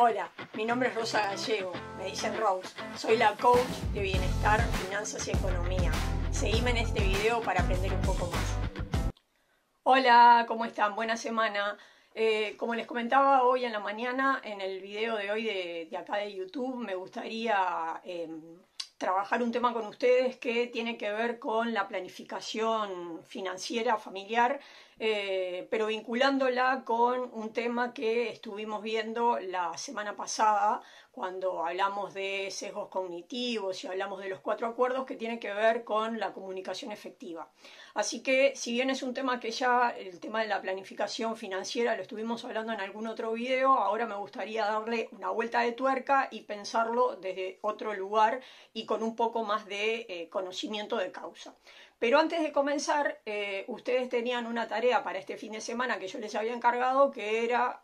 Hola, mi nombre es Rosa Gallego, me dicen Rose. Soy la coach de bienestar, finanzas y economía. Seguime en este video para aprender un poco más. Hola, ¿cómo están? Buena semana. Como les comentaba hoy en la mañana, en el video de hoy de acá de YouTube, me gustaría trabajar un tema con ustedes que tiene que ver con la planificación financiera familiar, pero vinculándola con un tema que estuvimos viendo la semana pasada cuando hablamos de sesgos cognitivos y hablamos de los 4 acuerdos, que tiene que ver con la comunicación efectiva. Así que, si bien es un tema que ya, el tema de la planificación financiera, lo estuvimos hablando en algún otro video, ahora me gustaría darle una vuelta de tuerca y pensarlo desde otro lugar y con un poco más de conocimiento de causa. Pero antes de comenzar, ustedes tenían una tarea para este fin de semana que yo les había encargado, que era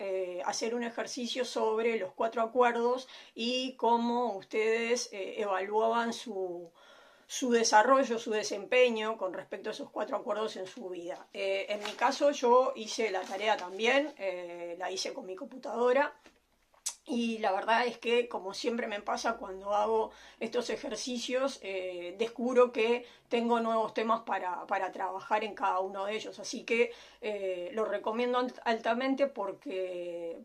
hacer un ejercicio sobre los 4 acuerdos y cómo ustedes evaluaban su desarrollo, su desempeño con respecto a esos 4 acuerdos en su vida. En mi caso, yo hice la tarea también, la hice con mi computadora. Y la verdad es que, como siempre me pasa cuando hago estos ejercicios, descubro que tengo nuevos temas para trabajar en cada uno de ellos. Así que lo recomiendo altamente porque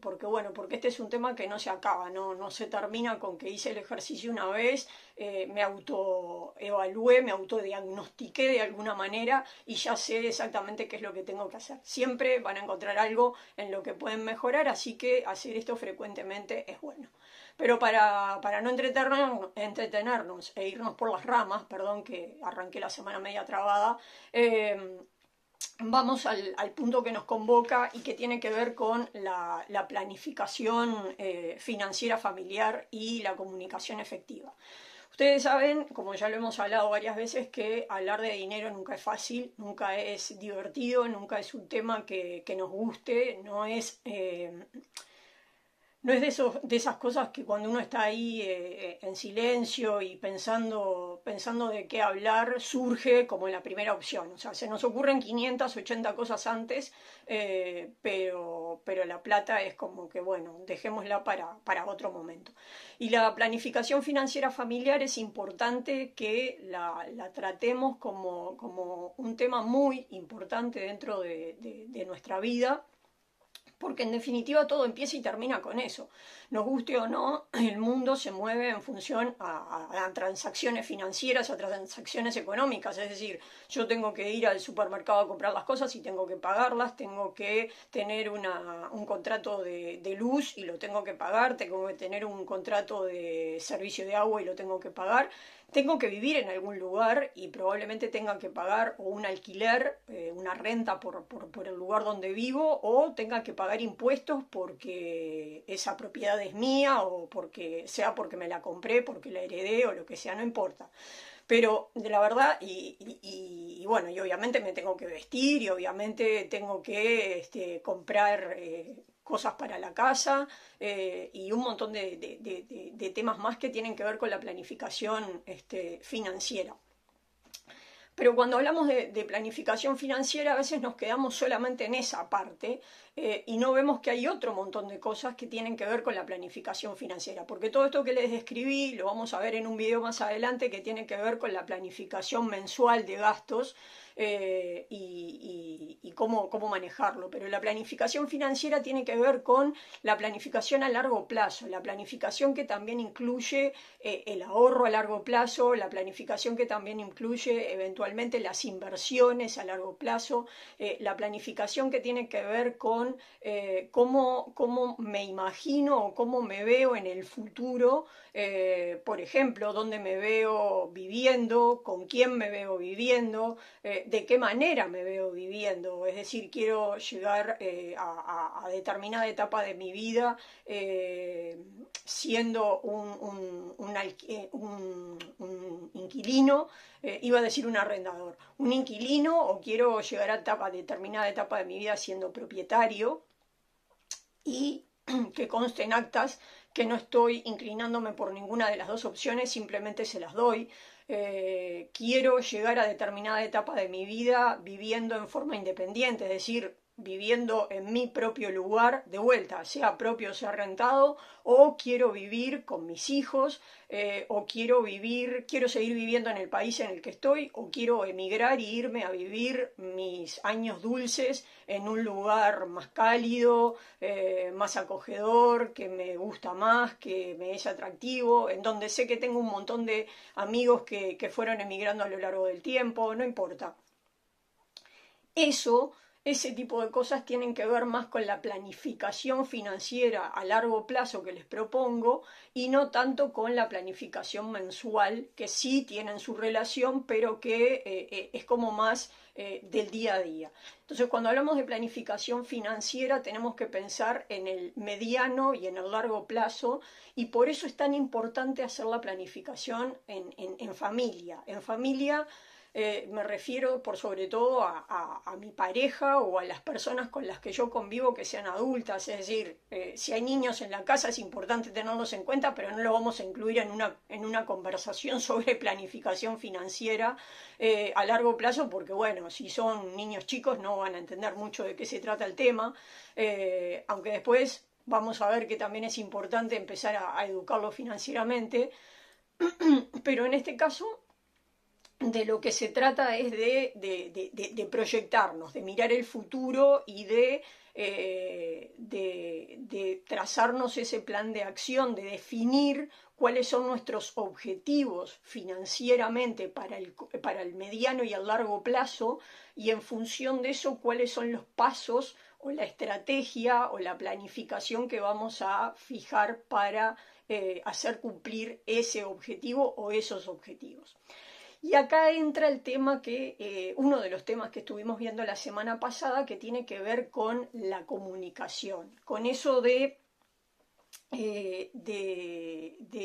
este es un tema que no se acaba, no se termina con que hice el ejercicio una vez, me autoevalué, me autodiagnostiqué de alguna manera y ya sé exactamente qué es lo que tengo que hacer. Siempre van a encontrar algo en lo que pueden mejorar, así que hacer esto frecuentemente es bueno. Pero para no entretenernos e irnos por las ramas, perdón que arranqué la semana media trabada, vamos al punto que nos convoca y que tiene que ver con la planificación financiera familiar y la comunicación efectiva. Ustedes saben, como ya lo hemos hablado varias veces, que hablar de dinero nunca es fácil, nunca es divertido, nunca es un tema que nos guste, no es de esas cosas que cuando uno está ahí en silencio y pensando de qué hablar, surge como la primera opción. O sea, se nos ocurren 580 cosas antes, pero la plata es como que, bueno, dejémosla para otro momento. Y la planificación financiera familiar es importante que la tratemos como un tema muy importante dentro de nuestra vida, porque en definitiva todo empieza y termina con eso. Nos guste o no, el mundo se mueve en función a transacciones financieras, a transacciones económicas. Es decir, yo tengo que ir al supermercado a comprar las cosas y tengo que pagarlas, tengo que tener un contrato de luz y lo tengo que pagar, tengo que tener un contrato de servicio de agua y lo tengo que pagar. Tengo que vivir en algún lugar y probablemente tenga que pagar o un alquiler, una renta por el lugar donde vivo, o tenga que pagar impuestos porque esa propiedad es mía o porque me la compré, porque la heredé o lo que sea, no importa. Pero de la verdad, y bueno, y obviamente me tengo que vestir y obviamente tengo que comprar cosas para la casa y un montón de temas más que tienen que ver con la planificación financiera. Pero cuando hablamos de planificación financiera, a veces nos quedamos solamente en esa parte y no vemos que hay otro montón de cosas que tienen que ver con la planificación financiera. Porque todo esto que les describí lo vamos a ver en un video más adelante, que tiene que ver con la planificación mensual de gastos y cómo manejarlo. Pero la planificación financiera tiene que ver con la planificación a largo plazo, la planificación que también incluye el ahorro a largo plazo, la planificación que también incluye eventualmente las inversiones a largo plazo, la planificación que tiene que ver con cómo me imagino o cómo me veo en el futuro, por ejemplo, dónde me veo viviendo, con quién me veo viviendo, de qué manera me veo viviendo. Es decir, quiero llegar a determinada etapa de mi vida siendo un inquilino, iba a decir un arrendador, un inquilino, o quiero llegar a determinada etapa de mi vida siendo propietario, y que conste en actas que no estoy inclinándome por ninguna de las dos opciones, simplemente se las doy. Quiero llegar a determinada etapa de mi vida viviendo en forma independiente, es decir, viviendo en mi propio lugar, de vuelta, sea propio o sea rentado, o quiero vivir con mis hijos, o quiero seguir viviendo en el país en el que estoy, o quiero emigrar e irme a vivir mis años dulces en un lugar más cálido, más acogedor, que me gusta más, que me es atractivo, en donde sé que tengo un montón de amigos que fueron emigrando a lo largo del tiempo, no importa. Ese tipo de cosas tienen que ver más con la planificación financiera a largo plazo que les propongo y no tanto con la planificación mensual, que sí tienen su relación, pero que es como más del día a día. Entonces, cuando hablamos de planificación financiera, tenemos que pensar en el mediano y en el largo plazo, y por eso es tan importante hacer la planificación en familia. En familia me refiero por sobre todo a mi pareja o a las personas con las que yo convivo que sean adultas, es decir, si hay niños en la casa es importante tenerlos en cuenta, pero no lo vamos a incluir en una conversación sobre planificación financiera a largo plazo, porque bueno, si son niños chicos no van a entender mucho de qué se trata el tema, aunque después vamos a ver que también es importante empezar a educarlos financieramente, pero en este caso de lo que se trata es de proyectarnos, de mirar el futuro y de trazarnos ese plan de acción, de definir cuáles son nuestros objetivos financieramente para el mediano y el largo plazo, y en función de eso cuáles son los pasos o la estrategia o la planificación que vamos a fijar para hacer cumplir ese objetivo o esos objetivos. Y acá entra el tema uno de los temas que estuvimos viendo la semana pasada, que tiene que ver con la comunicación, con eso de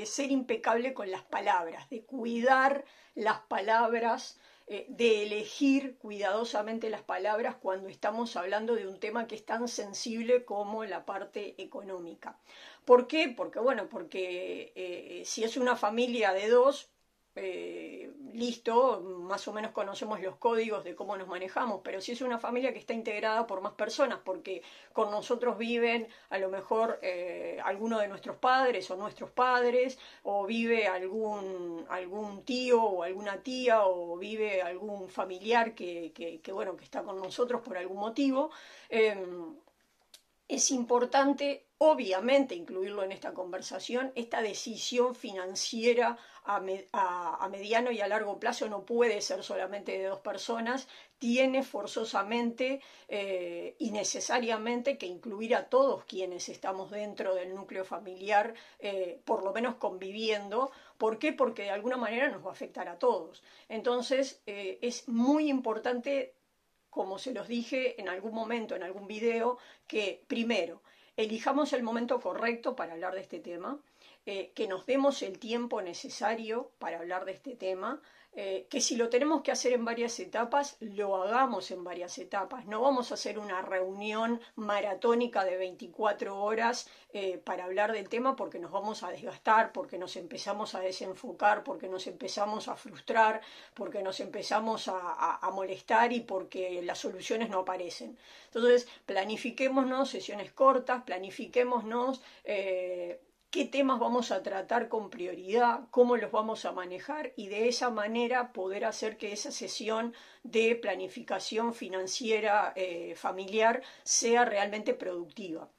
ser impecable con las palabras, de cuidar las palabras, de elegir cuidadosamente las palabras cuando estamos hablando de un tema que es tan sensible como la parte económica. ¿Por qué? Porque si es una familia de dos, listo, más o menos conocemos los códigos de cómo nos manejamos, pero si es una familia que está integrada por más personas, porque con nosotros viven a lo mejor alguno de nuestros padres o vive algún tío o alguna tía, o vive algún familiar que está con nosotros por algún motivo, es importante, obviamente, incluirlo en esta conversación. Esta decisión financiera a mediano y a largo plazo no puede ser solamente de dos personas, tiene forzosamente y necesariamente que incluir a todos quienes estamos dentro del núcleo familiar, por lo menos conviviendo. ¿Por qué? Porque de alguna manera nos va a afectar a todos. Entonces, es muy importante, como se los dije en algún momento, en algún video, que primero elijamos el momento correcto para hablar de este tema, que nos demos el tiempo necesario para hablar de este tema, que si lo tenemos que hacer en varias etapas, lo hagamos en varias etapas. No vamos a hacer una reunión maratónica de 24 horas para hablar del tema, porque nos vamos a desgastar, porque nos empezamos a desenfocar, porque nos empezamos a frustrar, porque nos empezamos a molestar y porque las soluciones no aparecen. Entonces, planifiquémonos sesiones cortas, planifiquémonos qué temas vamos a tratar con prioridad, cómo los vamos a manejar, y de esa manera poder hacer que esa sesión de planificación financiera familiar sea realmente productiva.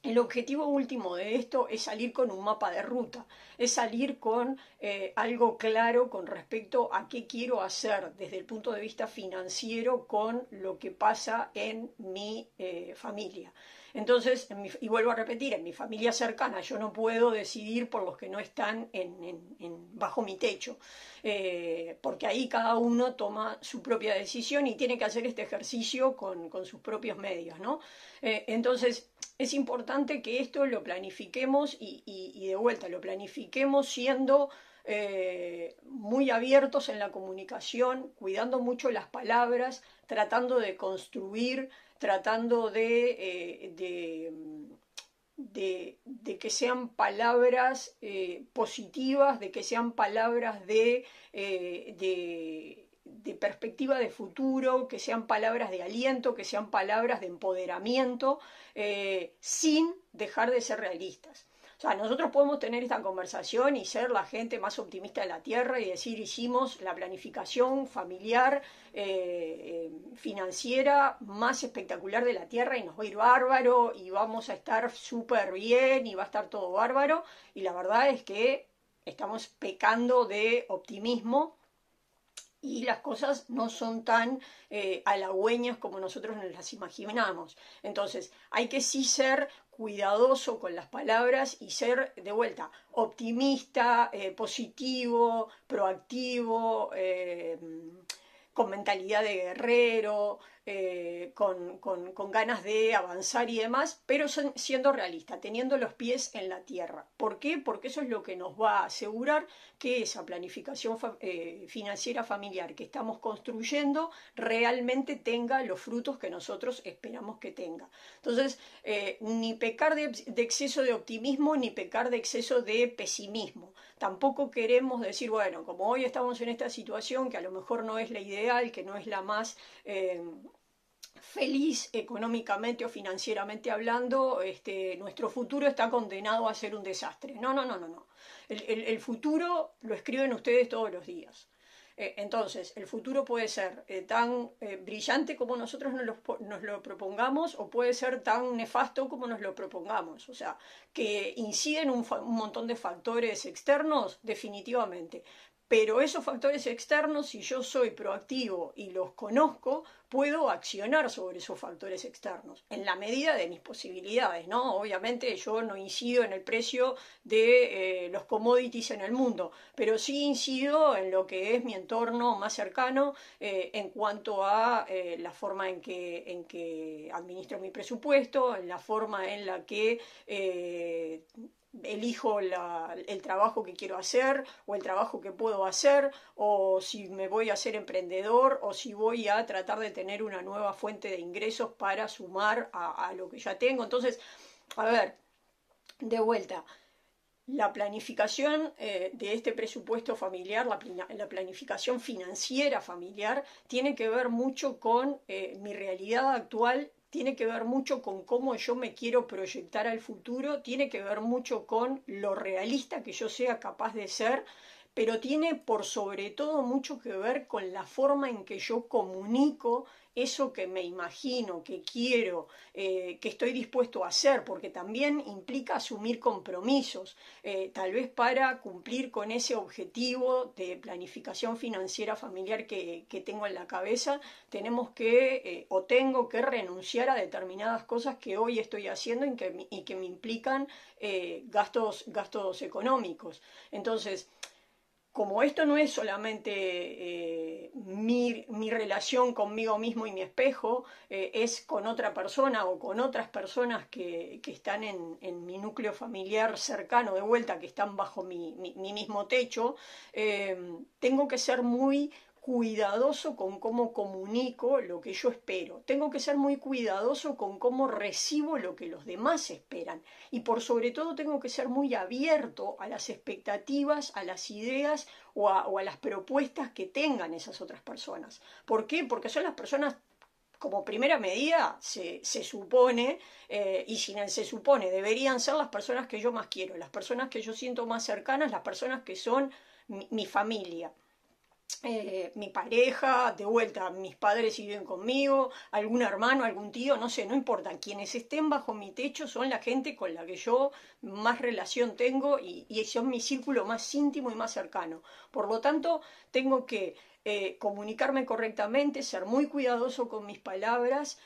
El objetivo último de esto es salir con un mapa de ruta, es salir con algo claro con respecto a qué quiero hacer desde el punto de vista financiero con lo que pasa en mi familia. Entonces, y vuelvo a repetir, en mi familia cercana yo no puedo decidir por los que no están bajo mi techo, porque ahí cada uno toma su propia decisión y tiene que hacer este ejercicio con sus propios medios, ¿no? Entonces, es importante que esto lo planifiquemos y de vuelta lo planifiquemos siendo muy abiertos en la comunicación, cuidando mucho las palabras, tratando de construir, tratando de que sean palabras positivas, de que sean palabras perspectiva de futuro, que sean palabras de aliento, que sean palabras de empoderamiento, sin dejar de ser realistas. O sea, nosotros podemos tener esta conversación y ser la gente más optimista de la Tierra y decir, hicimos la planificación familiar, financiera más espectacular de la Tierra y nos va a ir bárbaro y vamos a estar súper bien y va a estar todo bárbaro. Y la verdad es que estamos pecando de optimismo y las cosas no son tan halagüeñas como nosotros nos las imaginamos. Entonces, hay que sí ser cuidadoso con las palabras y ser, de vuelta, optimista, positivo, proactivo, con mentalidad de guerrero, con ganas de avanzar y demás, pero siendo realista, teniendo los pies en la tierra. ¿Por qué? Porque eso es lo que nos va a asegurar que esa planificación financiera familiar que estamos construyendo realmente tenga los frutos que nosotros esperamos que tenga. Entonces, ni pecar de exceso de optimismo, ni pecar de exceso de pesimismo. Tampoco queremos decir, bueno, como hoy estamos en esta situación que a lo mejor no es la ideal, que no es la más feliz económicamente o financieramente hablando, nuestro futuro está condenado a ser un desastre. No. El futuro lo escriben ustedes todos los días. Entonces, el futuro puede ser tan brillante como nosotros nos lo propongamos, o puede ser tan nefasto como nos lo propongamos. O sea, que inciden un montón de factores externos, definitivamente. Pero esos factores externos, si yo soy proactivo y los conozco, puedo accionar sobre esos factores externos, en la medida de mis posibilidades, ¿no? Obviamente yo no incido en el precio de los commodities en el mundo, pero sí incido en lo que es mi entorno más cercano, en cuanto a la forma en que administro mi presupuesto, en la forma en la que elijo el trabajo que quiero hacer o el trabajo que puedo hacer, o si me voy a ser emprendedor, o si voy a tratar de tener una nueva fuente de ingresos para sumar a lo que ya tengo. Entonces, a ver, de vuelta, la planificación de este presupuesto familiar, la planificación financiera familiar, tiene que ver mucho con mi realidad actual, tiene que ver mucho con cómo yo me quiero proyectar al futuro, tiene que ver mucho con lo realista que yo sea capaz de ser, pero tiene por sobre todo mucho que ver con la forma en que yo comunico eso que me imagino, que quiero, que estoy dispuesto a hacer, porque también implica asumir compromisos, tal vez para cumplir con ese objetivo de planificación financiera familiar que tengo en la cabeza, tenemos que, o tengo que renunciar a determinadas cosas que hoy estoy haciendo y que me implican gastos económicos. Entonces, como esto no es solamente mi relación conmigo mismo y mi espejo, es con otra persona o con otras personas que están en mi núcleo familiar cercano, de vuelta, que están bajo mi mismo techo, tengo que ser muy cuidadoso con cómo comunico lo que yo espero. Tengo que ser muy cuidadoso con cómo recibo lo que los demás esperan. Y por sobre todo tengo que ser muy abierto a las expectativas, a las ideas o a las propuestas que tengan esas otras personas. ¿Por qué? Porque son las personas, como primera medida, se supone, y sin el se supone, deberían ser las personas que yo más quiero, las personas que yo siento más cercanas, las personas que son mi familia. Mi pareja, de vuelta, mis padres viven conmigo, algún hermano, algún tío, no sé, no importa. Quienes estén bajo mi techo son la gente con la que yo más relación tengo y son mi círculo más íntimo y más cercano. Por lo tanto, tengo que comunicarme correctamente, ser muy cuidadoso con mis palabras,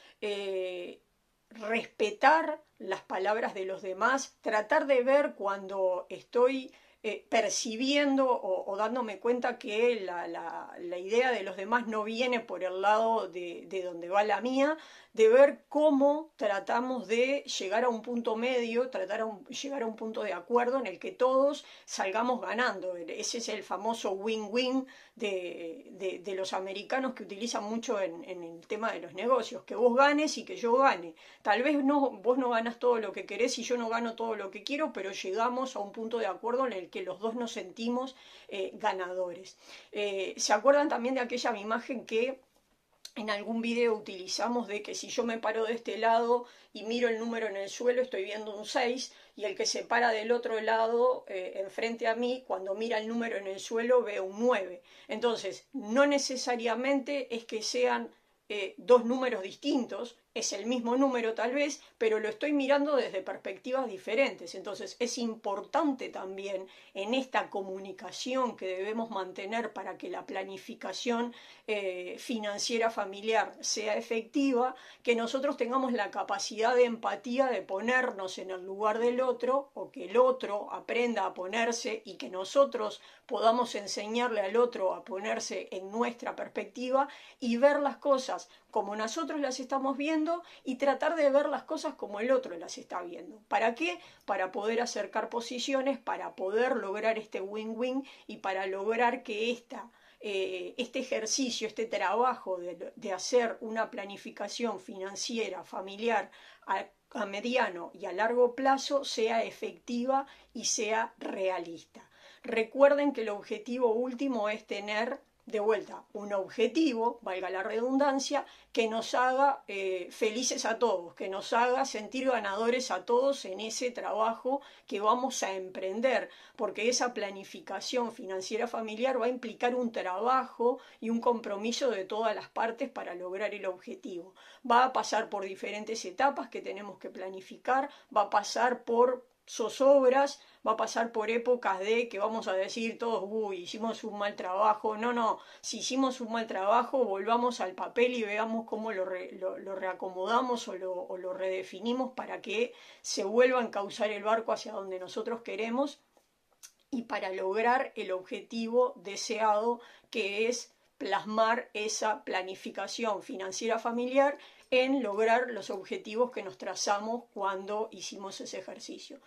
respetar las palabras de los demás, tratar de ver cuando estoy percibiendo o dándome cuenta que la idea de los demás no viene por el lado de donde va la mía, de ver cómo tratamos de llegar a un punto medio, llegar a un punto de acuerdo en el que todos salgamos ganando. Ese es el famoso win-win de los americanos, que utilizan mucho en el tema de los negocios, que vos ganes y que yo gane. Tal vez vos no ganas todo lo que querés y yo no gano todo lo que quiero, pero llegamos a un punto de acuerdo en el el que los dos nos sentimos ganadores. ¿Se acuerdan también de aquella imagen que en algún video utilizamos de que si yo me paro de este lado y miro el número en el suelo, estoy viendo un 6, y el que se para del otro lado, enfrente a mí, cuando mira el número en el suelo, ve un 9? Entonces, no necesariamente es que sean dos números distintos, es el mismo número tal vez, pero lo estoy mirando desde perspectivas diferentes. Entonces es importante también en esta comunicación que debemos mantener para que la planificación financiera familiar sea efectiva, que nosotros tengamos la capacidad de empatía de ponernos en el lugar del otro, o que el otro aprenda a ponerse y que nosotros podamos enseñarle al otro a ponerse en nuestra perspectiva y ver las cosas como nosotros las estamos viendo y tratar de ver las cosas como el otro las está viendo. ¿Para qué? Para poder acercar posiciones, para poder lograr este win-win y para lograr que este ejercicio, este trabajo de hacer una planificación financiera, familiar, a mediano y a largo plazo sea efectiva y sea realista. Recuerden que el objetivo último es tener, de vuelta, un objetivo, valga la redundancia, que nos haga felices a todos, que nos haga sentir ganadores a todos en ese trabajo que vamos a emprender, porque esa planificación financiera familiar va a implicar un trabajo y un compromiso de todas las partes para lograr el objetivo. Va a pasar por diferentes etapas que tenemos que planificar, va a pasar por zozobras, va a pasar por épocas de que vamos a decir todos, uy, hicimos un mal trabajo. No, si hicimos un mal trabajo, volvamos al papel y veamos cómo lo reacomodamos o lo redefinimos para que se vuelva a encauzar el barco hacia donde nosotros queremos y para lograr el objetivo deseado, que es plasmar esa planificación financiera familiar en lograr los objetivos que nos trazamos cuando hicimos ese ejercicio.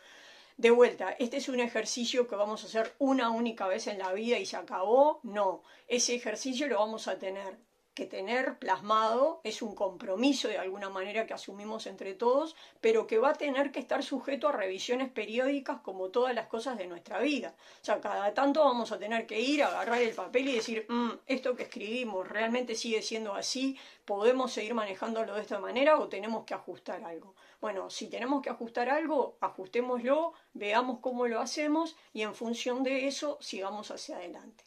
De vuelta, este es un ejercicio que vamos a hacer una única vez en la vida y se acabó. No, ese ejercicio lo vamos a tener que tener plasmado, es un compromiso de alguna manera que asumimos entre todos, pero que va a tener que estar sujeto a revisiones periódicas como todas las cosas de nuestra vida. O sea, cada tanto vamos a tener que ir a agarrar el papel y decir, esto que escribimos realmente sigue siendo así, podemos seguir manejándolo de esta manera o tenemos que ajustar algo. Bueno, si tenemos que ajustar algo, ajustémoslo, veamos cómo lo hacemos y en función de eso sigamos hacia adelante.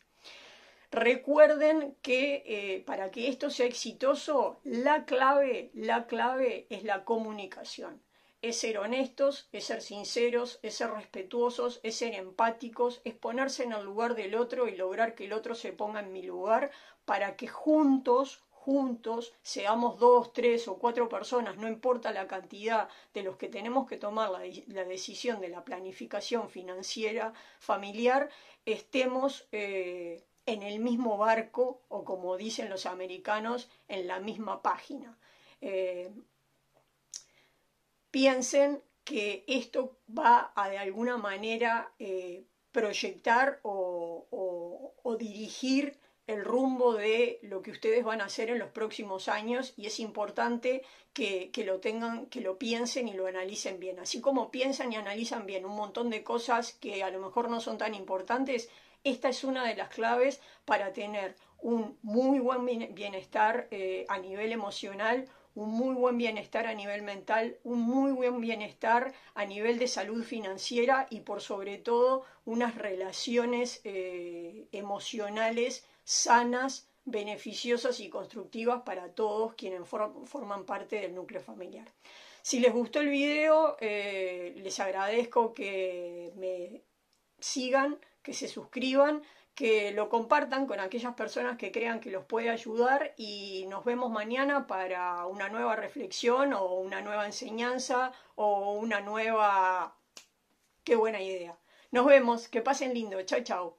Recuerden que para que esto sea exitoso, la clave es la comunicación. Es ser honestos, es ser sinceros, es ser respetuosos, es ser empáticos, es ponerse en el lugar del otro y lograr que el otro se ponga en mi lugar para que juntos, seamos 2, 3 o 4 personas, no importa la cantidad de los que tenemos que tomar la decisión de la planificación financiera familiar, estemos en el mismo barco o, como dicen los americanos, en la misma página. Piensen que esto va a de alguna manera proyectar o dirigir el rumbo de lo que ustedes van a hacer en los próximos años y es importante que lo piensen y lo analicen bien. Así como piensan y analizan bien un montón de cosas que a lo mejor no son tan importantes, esta es una de las claves para tener un muy buen bienestar a nivel emocional, un muy buen bienestar a nivel mental, un muy buen bienestar a nivel de salud financiera y por sobre todo unas relaciones emocionales sanas, beneficiosas y constructivas para todos quienes forman parte del núcleo familiar. Si les gustó el video, les agradezco que me sigan, que se suscriban, que lo compartan con aquellas personas que crean que los puede ayudar y nos vemos mañana para una nueva reflexión o una nueva enseñanza o una nueva... ¡Qué buena idea! Nos vemos, que pasen lindo, chao, chao.